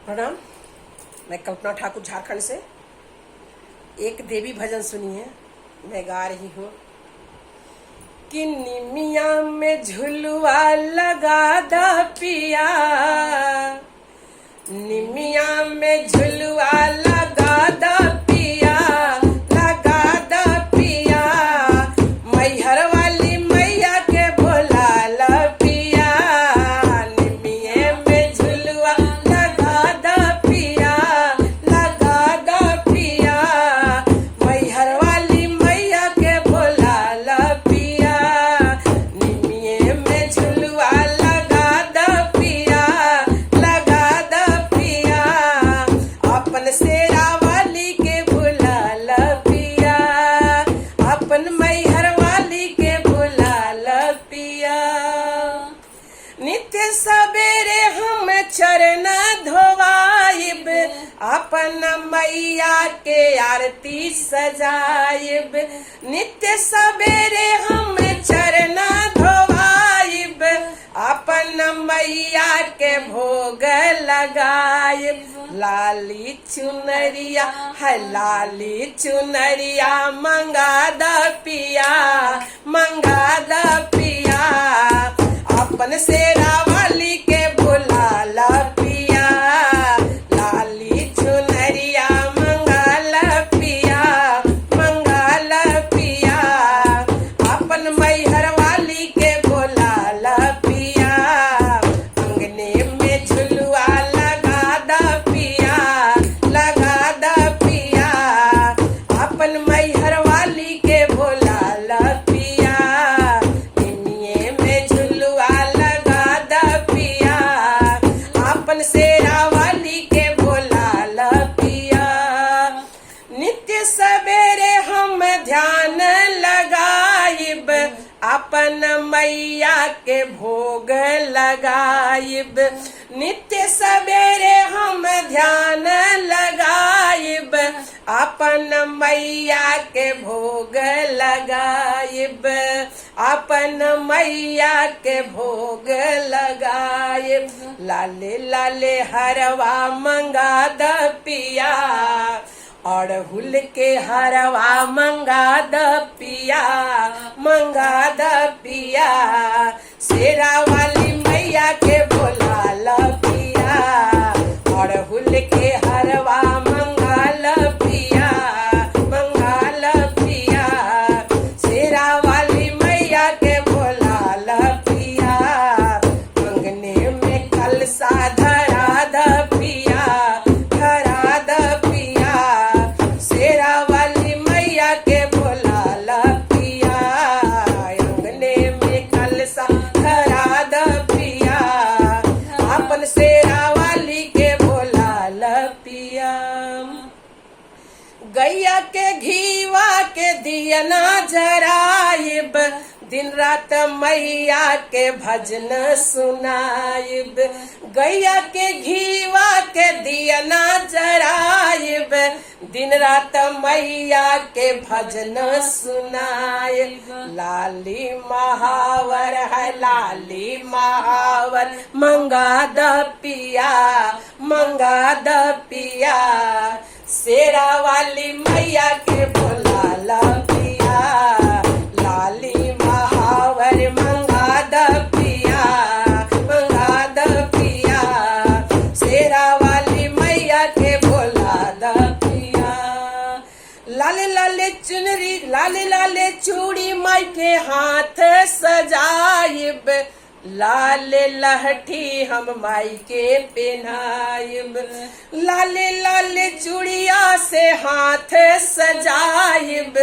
प्रणाम। मैं कल्पना ठाकुर झारखंड से एक देवी भजन सुनिए मैं गा रही हूँ कि निमिया में झुलवा लगा दा पिया, निमिया में झुलवा लगा दा पिया, लगा दा पिया, मैहर वाली मैया के बोला ला पिया, निमिये में झुलवा लगा दा पिया, लगा दा पिया, मैहर वाली मैया के बोला ला पिया, निमिये में झुलवा लगा दा पिया, लगा दा पिया, अपन शेरा वाली के बुला ला पिया, अपन मैहर वाली के बुला ला पिया। नित्य सवेरे हम चरण धोवाइब, अपन मैया के आरती सजाइब, नित्य सवेरे हम चरण धोवाइब, अपन मैया के भोग लगाइब, लाली चुनरिया है लाली चुनरिया मंगा दा पिया, मंगा दा पिया, अपन शेरा वाली के बुला ला पिया, लाली चुनरिया मंगा ला पिया, मंगा ला पिया, अपन मैहर वाली के बुला ला पिया, अंगने में झुलवा लगा दा पिया, लगा दा पिया, अपन मैहर वाली के बुला ला पिया, निमिये में झुलवा लगा दा पिया, अपन शेरा वाली के बोला ला पिया। नित्य सवेरे हम ध्यान लगाइब, अपन मैया के भोग लगाइब, नित्य सवेरे हम ध्यान लगाइब, अपन मैया के भोग लगाइब, अपन मैया के भोग लगाइब, लाले लाले हरवा मंगा द पिया, अड़हुल के हरवा मंगा द पिया, मंगा द पिया, शेरा वाली मैया के बोला ला पिया, अड़हुल के हरवा मंगा ला पिया, मंगा ला पिया, शेरा वाली मैया के बोला ला पिया, अंगने में कलसा धरा द पिया, धरा द पिया, शेरा वाली मैया के बोला ला पिया, अंगने में कलसा धरा द पिया, अपन शेरा वाली के बोला ला पिया। गैया के घीवा के दियना जराइब, दिन रात मैया के भजन सुनाइब, गैया के घीवा के दियना जराइब, दिन रात मैया के भजन सुनाइब, लाली महावर है लाली महावर मंगा द पिया, मंगा द पिया, शेरा वाली मैया के बोला ला पिया, लाली महावर मंगा द पिया, मंगा द पिया, शेरा वाली मैया के बोला द पिया। लाले लाले चुनरी लाले लाले चूड़ी माई के हाथ सजाइब, लाले लहठी हम माई के पहनाइब, लाले लाले चूड़िया से हाथ सजाइब,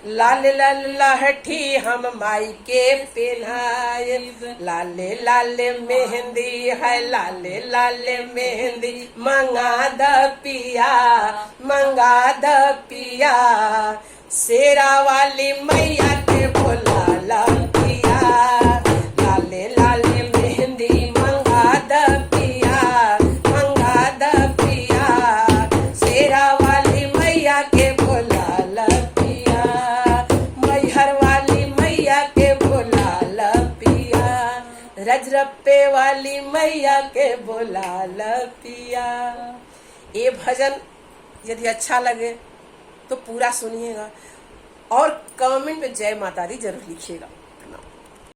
लाले लाले लहठी हम माई के पहनाइब, लाले लाले मेहंदी है लाले लाले मेहंदी मंगा द पिया, मंगा द पिया, शेरा वाली मैया के बोला ला पिया, लाले लाले मेहंदी मंगा द पिया, मंगा द पिया, शेरा वाली मैया के बोला ला पिया, मैहर वाली मैया के बोला ला पिया, रजरप्पे वाली मैया के बोला लपिया। ये भजन यदि अच्छा लगे तो पूरा सुनिएगा और कमेंट में जय माता दी जरूर लिखिएगा।